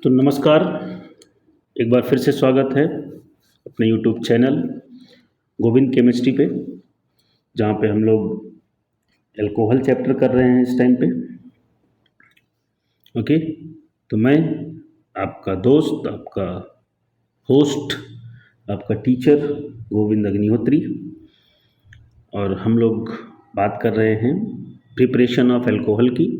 तो नमस्कार। एक बार फिर से स्वागत है अपने यूट्यूब चैनल गोविंद केमिस्ट्री पे, जहाँ पे हम लोग एल्कोहल चैप्टर कर रहे हैं इस टाइम पे। ओके, तो मैं आपका दोस्त, आपका होस्ट, आपका टीचर गोविंद अग्निहोत्री, और हम लोग बात कर रहे हैं प्रिपरेशन ऑफ एल्कोहल की।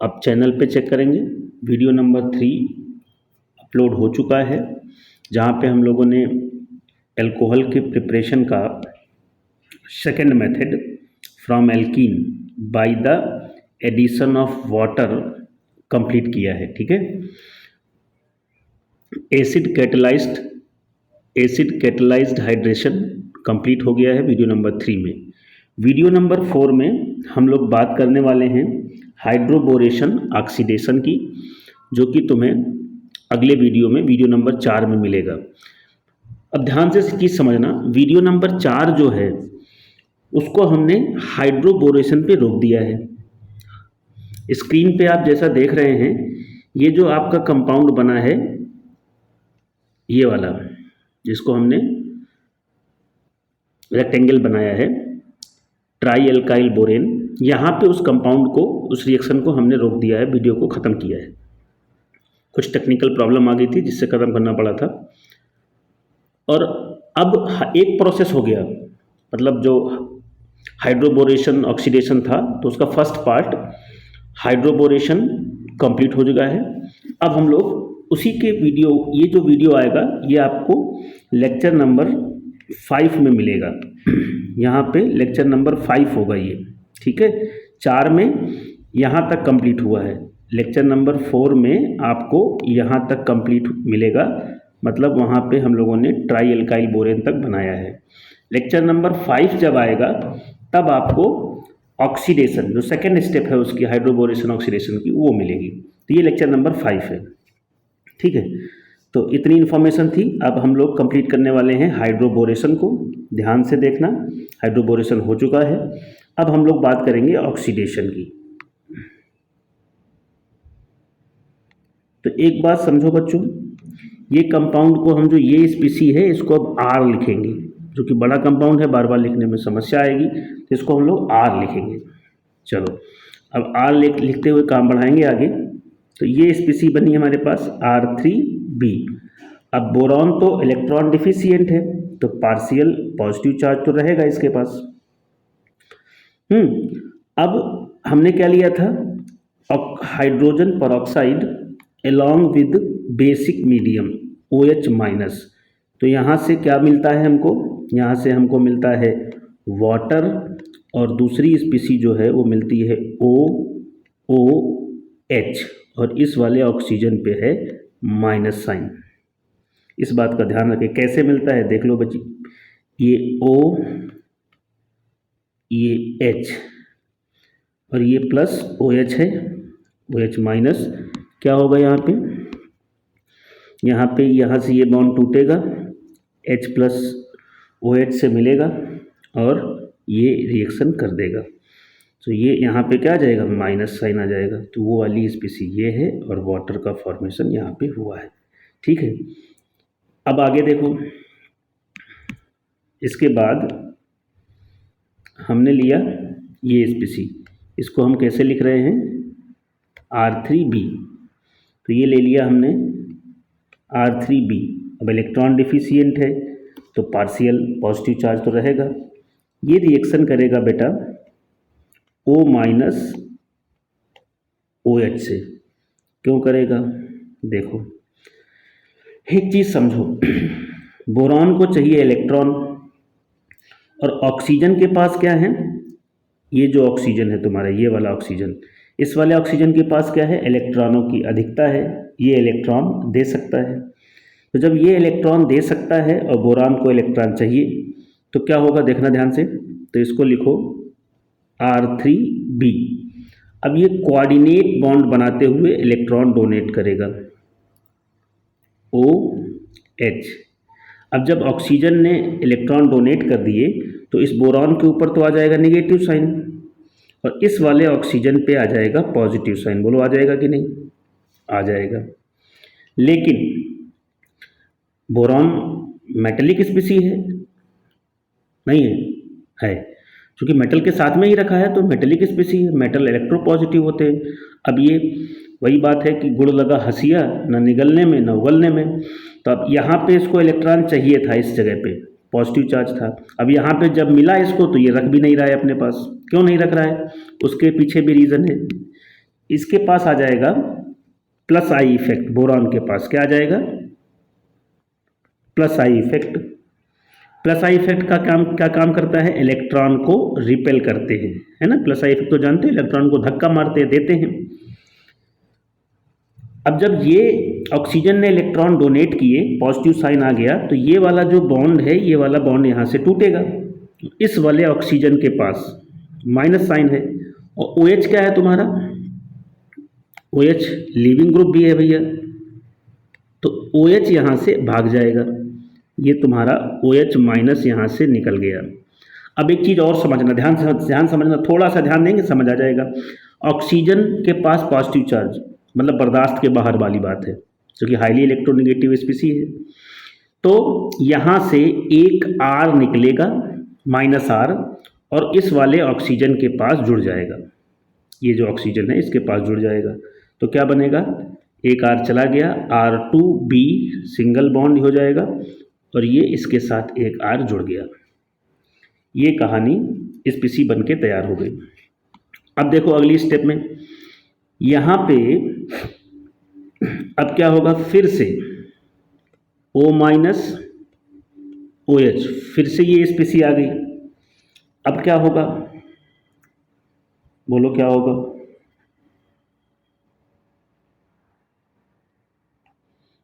आप चैनल पे चेक करेंगे, वीडियो नंबर 3 अपलोड हो चुका है, जहाँ पे हम लोगों ने एल्कोहल के प्रिपरेशन का second method from alkene by the addition of water complete किया है। ठीक है, एसिड कैटलाइज्ड हाइड्रेशन कंप्लीट हो गया है वीडियो नंबर 3 में। वीडियो नंबर 4 में हम लोग बात करने वाले हैं हाइड्रोबोरेशन ऑक्सीडेशन की, जो कि तुम्हें अगले वीडियो में वीडियो नंबर 4 में मिलेगा। अब ध्यान से चीज़ समझना, वीडियो नंबर 4 जो है उसको हमने हाइड्रोबोरेशन पे रोक दिया है। स्क्रीन पे आप जैसा देख रहे हैं, ये जो आपका कंपाउंड बना है, ये वाला जिसको हमने रेक्टेंगल बनाया है, ट्राई एल्काइल बोरेन, यहाँ पे उस कंपाउंड को, उस रिएक्शन को हमने रोक दिया है, वीडियो को ख़त्म किया है। कुछ टेक्निकल प्रॉब्लम आ गई थी जिससे ख़त्म करना पड़ा था। और अब एक प्रोसेस हो गया, मतलब जो हाइड्रोबोरेशन ऑक्सीडेशन था, तो उसका फर्स्ट पार्ट हाइड्रोबोरेशन कंप्लीट हो चुका है। अब हम लोग उसी के वीडियो, ये जो वीडियो आएगा ये आपको लेक्चर नंबर 5 में मिलेगा। यहाँ पे लेक्चर नंबर 5 होगा ये। ठीक है, 4 में यहाँ तक कंप्लीट हुआ है, लेक्चर नंबर 4 में आपको यहाँ तक कंप्लीट मिलेगा, मतलब वहाँ पे हम लोगों ने ट्राई एल्काइल बोरेन तक बनाया है। लेक्चर नंबर 5 जब आएगा तब आपको ऑक्सीडेशन, जो सेकेंड स्टेप है उसकी हाइड्रोबोरेशन ऑक्सीडेशन की, वो मिलेगी। तो ये लेक्चर नंबर 5 है। ठीक है, तो इतनी इन्फॉर्मेशन थी। अब हम लोग कंप्लीट करने वाले हैं हाइड्रोबोरेशन को। ध्यान से देखना, हाइड्रोबोरेशन हो चुका है। अब हम लोग बात करेंगे ऑक्सीडेशन की। तो एक बात समझो बच्चों, ये कंपाउंड को हम, जो ये स्पीसी है, इसको अब आर लिखेंगे, जो कि बड़ा कंपाउंड है, बार बार लिखने में समस्या आएगी, तो इसको हम लोग आर लिखेंगे। चलो, अब आर लिखते हुए काम बढ़ाएंगे आगे। तो ये स्पीसी बनी हमारे पास R3B। अब बोरॉन तो इलेक्ट्रॉन डिफिशियंट है, तो पार्शियल पॉजिटिव चार्ज तो रहेगा इसके पास। अब हमने क्या लिया था, hydrogen peroxide along with basic medium OH minus. तो यहाँ से क्या मिलता है हमको, यहाँ से हमको मिलता है वाटर, और दूसरी स्पीसी जो है वो मिलती है OH, और इस वाले ऑक्सीजन पे है माइनस साइन। इस बात का ध्यान रखें, कैसे मिलता है देख लो बच्ची। ये O, ये H, और ये प्लस OH है, OH माइनस। क्या होगा यहाँ पे, यहाँ से ये बॉन्ड टूटेगा, H प्लस OH से मिलेगा, और ये रिएक्शन कर देगा। तो ये यहाँ पे क्या आ जाएगा, माइनस साइन आ जाएगा। तो वो वाली स्पीसी ये है, और वाटर का फॉर्मेशन यहाँ पे हुआ है। ठीक है, अब आगे देखो। इसके बाद हमने लिया ये स्पीसी, इसको हम कैसे लिख रहे हैं, R3B। तो ये ले लिया हमने R3B। अब इलेक्ट्रॉन डिफिशियंट है, तो पार्शियल पॉजिटिव चार्ज तो रहेगा। ये रिएक्शन करेगा बेटा O माइनस OH से। क्यों करेगा, देखो एक चीज़ समझो, बोरॉन को चाहिए इलेक्ट्रॉन, और ऑक्सीजन के पास क्या है, ये जो ऑक्सीजन है तुम्हारा, ये वाला ऑक्सीजन, इस वाले ऑक्सीजन के पास क्या है, इलेक्ट्रॉनों की अधिकता है, ये इलेक्ट्रॉन दे सकता है। तो जब ये इलेक्ट्रॉन दे सकता है और बोरान को इलेक्ट्रॉन चाहिए, तो क्या होगा देखना ध्यान से। तो इसको लिखो R3B। अब ये कोऑर्डिनेट बॉन्ड बनाते हुए इलेक्ट्रॉन डोनेट करेगा, OH। अब जब ऑक्सीजन ने इलेक्ट्रॉन डोनेट कर दिए, तो इस बोरॉन के ऊपर तो आ जाएगा नेगेटिव साइन, और इस वाले ऑक्सीजन पे आ जाएगा पॉजिटिव साइन। बोलो आ जाएगा कि नहीं, आ जाएगा। लेकिन बोरॉन मेटेलिक स्पीसी है? नहीं है, है। क्योंकि मेटल के साथ में ही रखा है तो मेटेलिक स्पीसी है, मेटल इलेक्ट्रोपॉजिटिव होते हैं। अब ये वही बात है कि गुड़ लगा हंसिया, न निगलने में न उगलने में। तो अब यहाँ पे इसको इलेक्ट्रॉन चाहिए था, इस जगह पे पॉजिटिव चार्ज था। अब यहाँ पे जब मिला इसको तो ये रख भी नहीं रहा है अपने पास। क्यों नहीं रख रहा है? उसके पीछे भी रीज़न है। इसके पास आ जाएगा प्लस आई इफेक्ट, बोरॉन के पास क्या आ जाएगा? Plus I effect. Plus I effect का काम क्या काम करता है? इलेक्ट्रॉन को रिपेल करते हैं, है ना। प्लस आई इफेक्ट तो जानते हैं, इलेक्ट्रॉन को धक्का मारते हैं, देते हैं। अब जब ये ऑक्सीजन ने इलेक्ट्रॉन डोनेट किए, पॉजिटिव साइन आ गया, तो ये वाला जो बॉन्ड है, ये वाला बॉन्ड यहाँ से टूटेगा। इस वाले ऑक्सीजन के पास माइनस साइन है। और OH क्या है तुम्हारा? OH लीविंग ग्रुप भी है भैया, तो OH यहाँ से भाग जाएगा। ये तुम्हारा OH माइनस यहाँ से निकल गया। अब एक चीज़ और समझना, ध्यान समझना, थोड़ा सा ध्यान देंगे समझ आ जाएगा। ऑक्सीजन के पास पॉजिटिव चार्ज, मतलब बर्दाश्त के बाहर वाली बात है, क्योंकि हाईली इलेक्ट्रोनेगेटिव स्पीसी है। तो यहाँ से एक R निकलेगा, माइनस R, और इस वाले ऑक्सीजन के पास जुड़ जाएगा। ये जो ऑक्सीजन है इसके पास जुड़ जाएगा, तो क्या बनेगा? एक R चला गया, R2B सिंगल बॉन्ड हो जाएगा, और ये इसके साथ एक R जुड़ गया। ये कहानी स्पीसी बन के तैयार हो गई। अब देखो अगली स्टेप में, यहाँ पे अब क्या होगा? फिर से O माइनस OH, फिर से ये स्पीसी आ गई। अब क्या होगा? बोलो क्या होगा?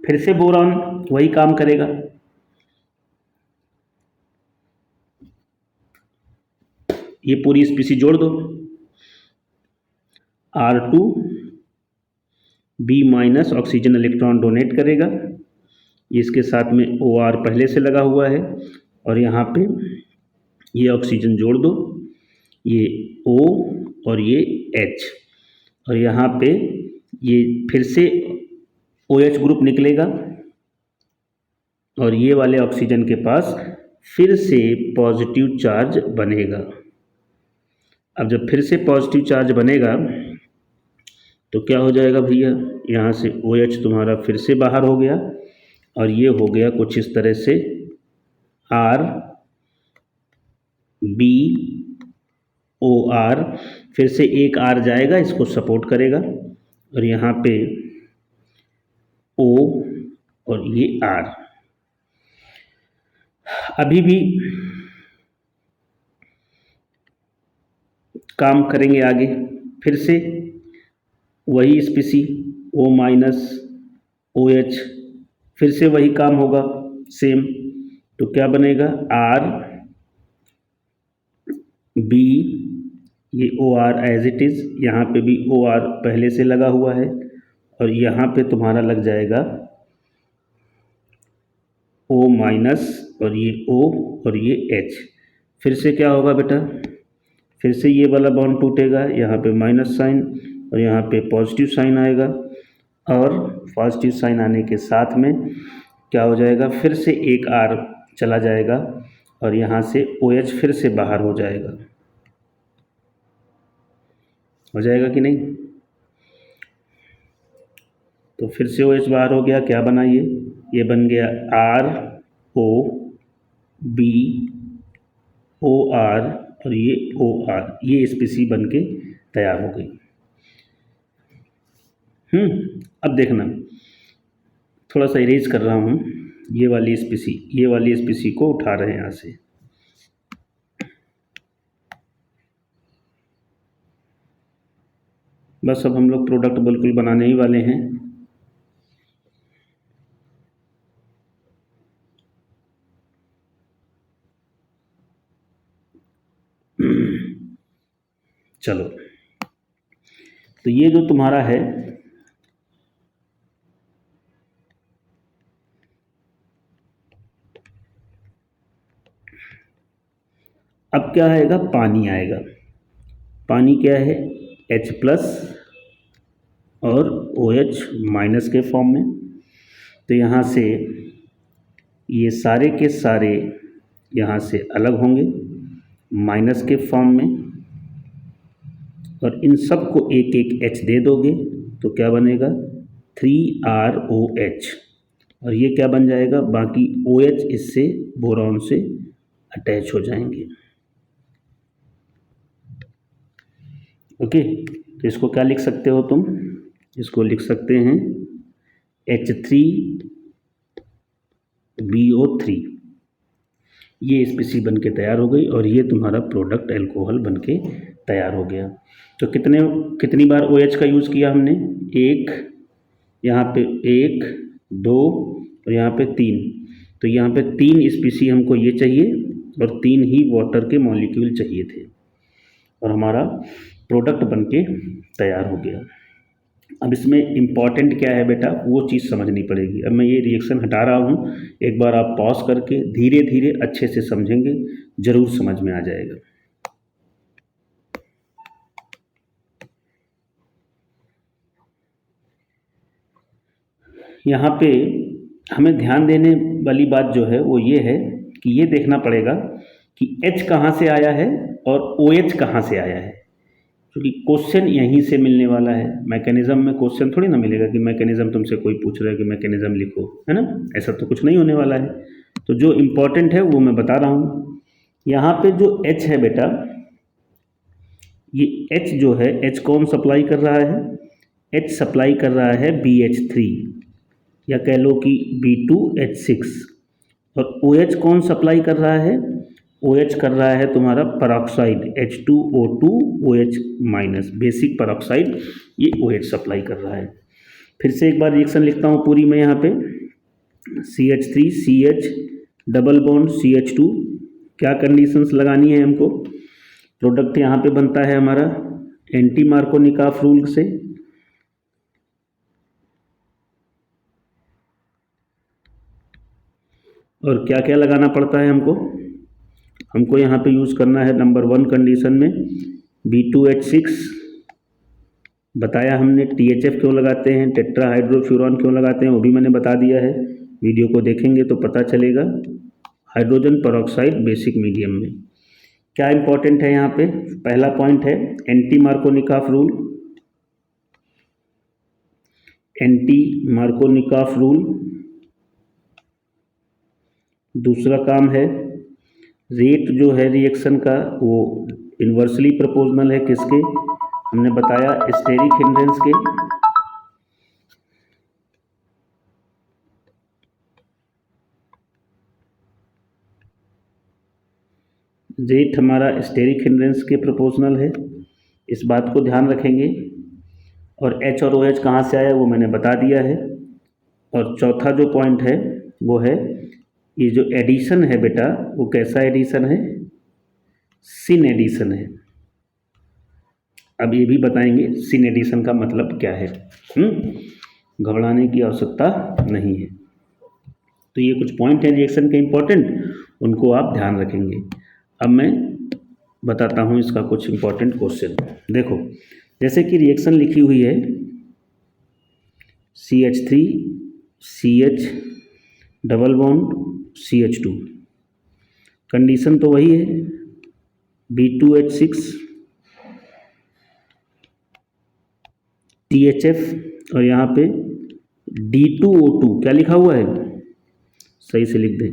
फिर से बोरॉन वही काम करेगा। ये पूरी स्पीसी जोड़ दो, R2B minus oxygen electron donate करेगा, इसके साथ में OR पहले से लगा हुआ है, और यहाँ पे ये ऑक्सीजन जोड़ दो, ये O और ये H, और यहाँ पे ये फिर से OH ग्रुप निकलेगा, और ये वाले ऑक्सीजन के पास फिर से पॉजिटिव चार्ज बनेगा। अब जब फिर से पॉजिटिव चार्ज बनेगा तो क्या हो जाएगा भैया? यहाँ से OH तुम्हारा फिर से बाहर हो गया, और ये हो गया कुछ इस तरह से RBOR, फिर से एक R जाएगा, इसको सपोर्ट करेगा, और यहाँ पे O और ये R। अभी भी काम करेंगे आगे, फिर से वही स्पीसी O माइनस OH, फिर से वही काम होगा सेम। तो क्या बनेगा? RB, ये OR एज इट इज़, यहाँ पे भी OR पहले से लगा हुआ है, और यहाँ पे तुम्हारा लग जाएगा O माइनस, और ये O और ये H। फिर से क्या होगा बेटा? फिर से ये वाला बॉन्ड टूटेगा, यहाँ पे माइनस साइन और यहाँ पे पॉजिटिव साइन आएगा, और पॉजिटिव साइन आने के साथ में क्या हो जाएगा? फिर से एक R चला जाएगा, और यहाँ से OH फिर से बाहर हो जाएगा। हो जाएगा कि नहीं? तो फिर से OH बाहर हो गया, क्या बना ये बन गया ROBOR, और ये OR, ये स्पीसी बन के तैयार हो गई। अब देखना, थोड़ा सा इरेज कर रहा हूँ, ये वाली स्पीसी को उठा रहे हैं यहाँ से। बस अब हम लोग प्रोडक्ट बिल्कुल बनाने ही वाले हैं। चलो, तो ये जो तुम्हारा है, अब क्या आएगा? पानी आएगा। पानी क्या है? H+ और OH माइनस के फॉर्म में। तो यहाँ से ये सारे के सारे यहाँ से अलग होंगे माइनस के फॉर्म में, और इन सब को एक एक H दे दोगे तो क्या बनेगा 3ROH, और ये क्या बन जाएगा, बाकी OH इससे बोरॉन से अटैच हो जाएंगे। ओके, तो इसको क्या लिख सकते हो तुम, इसको लिख सकते हैं H3BO3। ये स्पीसी बन के तैयार हो गई और ये तुम्हारा प्रोडक्ट अल्कोहल बन के तैयार हो गया। तो कितनी बार OH का यूज़ किया हमने, एक, यहाँ पे 1 2 और यहाँ पे 3। तो यहाँ पे 3 स्पीसी हमको ये चाहिए और 3 ही वाटर के मॉलिक्यूल चाहिए थे, और हमारा प्रोडक्ट बन के तैयार हो गया। अब इसमें इम्पॉर्टेंट क्या है बेटा, वो चीज़ समझनी पड़ेगी। अब मैं ये रिएक्शन हटा रहा हूँ, एक बार आप पॉज करके धीरे धीरे अच्छे से समझेंगे, ज़रूर समझ में आ जाएगा। यहाँ पे हमें ध्यान देने वाली बात जो है वो ये है कि ये देखना पड़ेगा कि H कहाँ से आया है और OH कहाँ से आया है, क्योंकि क्वेश्चन यहीं से मिलने वाला है। मैकेनिज्म में क्वेश्चन थोड़ी ना मिलेगा कि मैकेनिज्म तुमसे कोई पूछ रहा है कि मैकेनिज्म लिखो, है ना, ऐसा तो कुछ नहीं होने वाला है। तो जो इम्पोर्टेंट है वो मैं बता रहा हूँ। यहाँ पे जो H है बेटा, ये H जो है, H कौन सप्लाई कर रहा है, H सप्लाई कर रहा है BH3, या कह लो कि B2H6, और OH कौन सप्लाई कर रहा है, OH कर रहा है तुम्हारा peroxide H2O2OH minus, basic peroxide, ये OH सप्लाई कर रहा है। फिर से एक बार रिएक्शन लिखता हूँ पूरी मैं यहाँ पे, CH3CH डबल बॉन्ड CH2, क्या कंडीशंस लगानी है हमको, प्रोडक्ट यहाँ पे बनता है हमारा एंटी मार्कोनिकॉफ रूल से, और क्या क्या लगाना पड़ता है हमको यहाँ पे यूज़ करना है नंबर 1 कंडीशन में B2H6, बताया हमने THF क्यों लगाते हैं, टेट्राहाइड्रोफ्यूरॉन क्यों लगाते हैं, वो भी मैंने बता दिया है, वीडियो को देखेंगे तो पता चलेगा। हाइड्रोजन परऑक्साइड बेसिक मीडियम में क्या इंपॉर्टेंट है, यहाँ पे पहला पॉइंट है anti Markovnikov rule, anti Markovnikov rule. दूसरा काम है रेट जो है रिएक्शन का वो इन्वर्सली प्रोपोर्शनल है किसके, हमने बताया स्टेरिक हिंड्रेंस के। रेट हमारा स्टेरिक हिंड्रेंस के प्रोपोर्शनल है, इस बात को ध्यान रखेंगे। और H और OH कहाँ से आया वो मैंने बता दिया है। और चौथा जो पॉइंट है वो है ये जो एडिशन है बेटा, वो कैसा एडिशन है, सिन एडिशन है। अब ये भी बताएंगे सिन एडिशन का मतलब क्या है, घबराने की आवश्यकता नहीं है। तो ये कुछ पॉइंट हैं रिएक्शन के इम्पोर्टेंट, उनको आप ध्यान रखेंगे। अब मैं बताता हूँ इसका कुछ इम्पोर्टेंट क्वेश्चन। देखो, जैसे कि रिएक्शन लिखी हुई है CH3CH double bond CH2, condition तो वही है B2H6 THF, और यहाँ पे D2O2 क्या लिखा हुआ है, सही से लिख दें,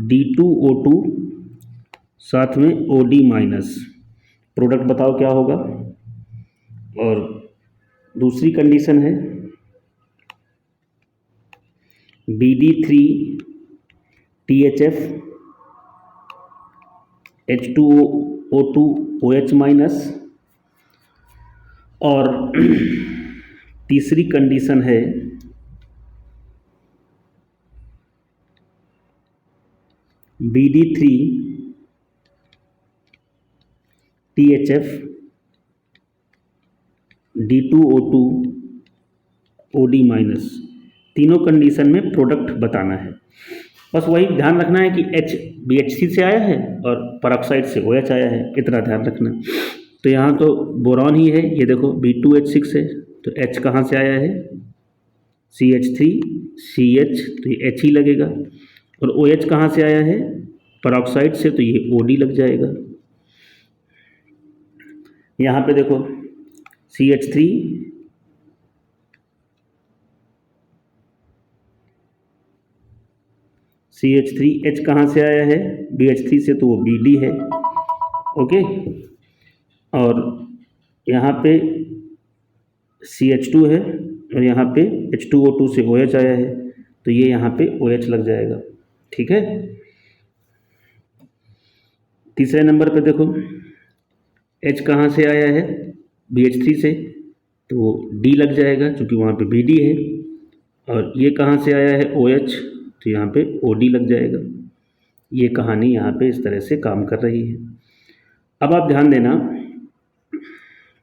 D2O2 साथ में OD माइनस, प्रोडक्ट बताओ क्या होगा। और दूसरी कंडीशन है BD3 THF H2O2 OH minus, और तीसरी कंडीशन है BD3 THF D2O2 OD minus. तीनों कंडीशन में प्रोडक्ट बताना है, बस वही ध्यान रखना है कि H BH3 से आया है और परऑक्साइड से OH आया है, इतना ध्यान रखना। तो यहाँ तो बोरॉन ही है, ये देखो B2H6 है, तो H कहाँ से आया है, CH3 CH, तो ये H ही लगेगा। और OH कहाँ से आया है, पेरोक्साइड से, तो ये OD लग जाएगा। यहाँ पे देखो CH3 CH3H कहाँ से आया है, BH3 से, तो वो BD है। ओके, और यहाँ पे CH2 है और यहाँ पे H2O2 से OH आया है, तो ये यहाँ पे OH लग जाएगा। ठीक है, तीसरे नंबर पे देखो H कहाँ से आया है, BH3 से, तो वो D लग जाएगा क्योंकि वहाँ पे BD है। और ये कहाँ से आया है, OH, तो यहाँ पे OD लग जाएगा। ये कहानी यहाँ पे इस तरह से काम कर रही है। अब आप ध्यान देना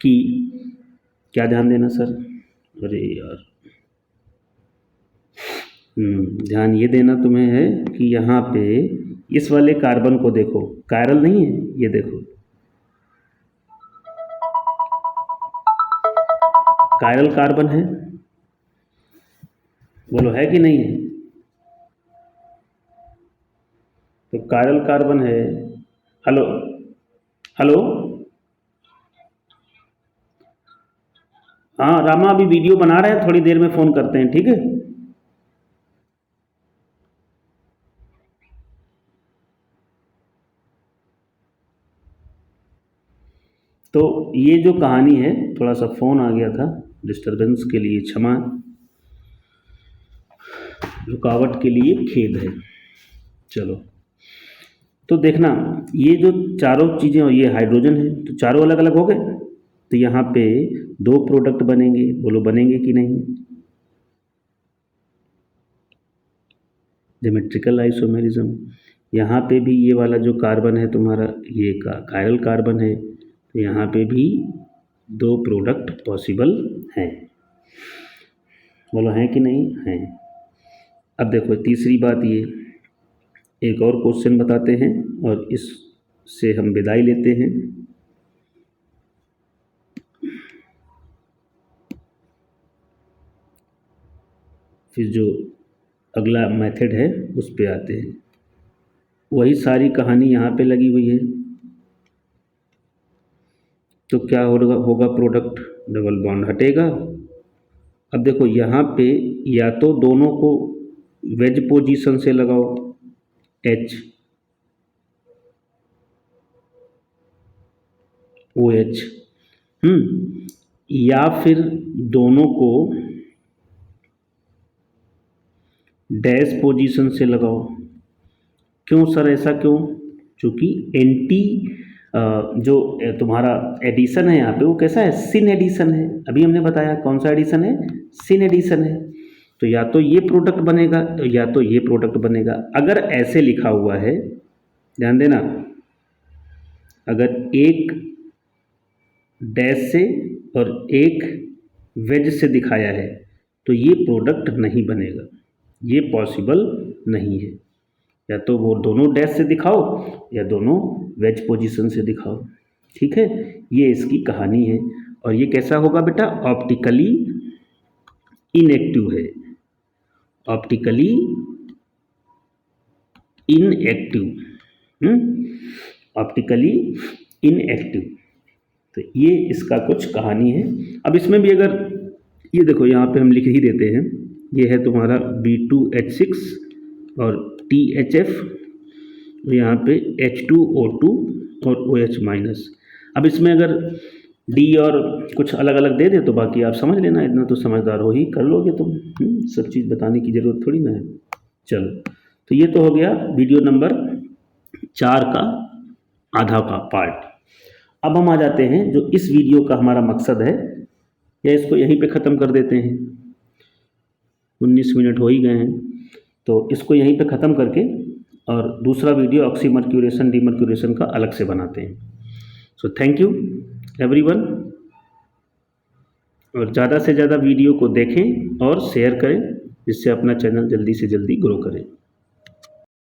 कि क्या ध्यान देना सर, अरे यार, ध्यान ये देना तुम्हें है कि यहाँ पे इस वाले कार्बन को देखो, कायरल नहीं है, ये देखो कायरल कार्बन है, बोलो है कि नहीं है। तो कायरल कार्बन है। हेलो हेलो, हाँ रामा अभी वीडियो बना रहे हैं, थोड़ी देर में फ़ोन करते हैं, ठीक है। तो ये जो कहानी है, थोड़ा सा फ़ोन आ गया था, डिस्टरबेंस के लिए क्षमा, रुकावट के लिए खेद है। चलो, तो देखना ये जो चारों चीज़ें, और ये हाइड्रोजन है, तो चारों अलग अलग हो गए, तो यहाँ पे दो प्रोडक्ट बनेंगे, बोलो बनेंगे कि नहीं। ज्योमेट्रिकल आइसोमेरिज्म, यहाँ पे भी ये वाला जो कार्बन है तुम्हारा, ये कायरल कार्बन है, तो यहाँ पे भी दो प्रोडक्ट पॉसिबल हैं, बोलो हैं कि नहीं हैं। अब देखो तीसरी बात, ये एक और क्वेश्चन बताते हैं और इससे हम विदाई लेते हैं। फिर जो अगला मेथड है उस पे आते हैं। वही सारी कहानी यहाँ पे लगी हुई है। तो क्या होगा प्रोडक्ट, डबल बॉन्ड हटेगा। अब देखो यहाँ पे या तो दोनों को वेज पोजीशन से लगाओ H OH, या फिर दोनों को डैश पोजीशन से लगाओ। क्यों सर, ऐसा क्यों, क्योंकि एंटी जो तुम्हारा एडिशन है यहाँ पे वो कैसा है, सिन एडिशन है। अभी हमने बताया कौन सा एडिशन है, सिन एडिशन है। तो या तो ये प्रोडक्ट बनेगा या तो ये प्रोडक्ट बनेगा। अगर ऐसे लिखा हुआ है, ध्यान देना, अगर एक डैश से और एक वेज से दिखाया है तो ये प्रोडक्ट नहीं बनेगा, ये पॉसिबल नहीं है। या तो वो दोनों डैश से दिखाओ या दोनों वेज पोजीशन से दिखाओ। ठीक है, ये इसकी कहानी है। और ये कैसा होगा बेटा, ऑप्टिकली इनएक्टिव है, ऑप्टिकली इनएक्टिव, ऑप्टिकली इनएक्टिव। तो ये इसका कुछ कहानी है। अब इसमें भी अगर ये देखो यहाँ पे हम लिख ही देते हैं, ये है तुम्हारा B2H6 और THF, यहाँ पे H2O2 और OH माइनस। अब इसमें अगर D और कुछ अलग अलग दे दे तो बाकी आप समझ लेना, इतना तो समझदार हो ही, कर लोगे तुम। सब चीज़ बताने की ज़रूरत थोड़ी ना है। चलो, तो ये तो हो गया वीडियो नंबर 4 का आधा का पार्ट। अब हम आ जाते हैं जो इस वीडियो का हमारा मकसद है, या इसको यहीं पे ख़त्म कर देते हैं। 19 मिनट हो ही गए हैं, तो इसको यहीं पे ख़त्म करके और दूसरा वीडियो ऑक्सीमर्क्यूरेशन डीमर्क्यूरेशन का अलग से बनाते हैं। सो थैंक यू एवरीवन, और ज़्यादा से ज़्यादा वीडियो को देखें और शेयर करें, जिससे अपना चैनल जल्दी से जल्दी ग्रो करें।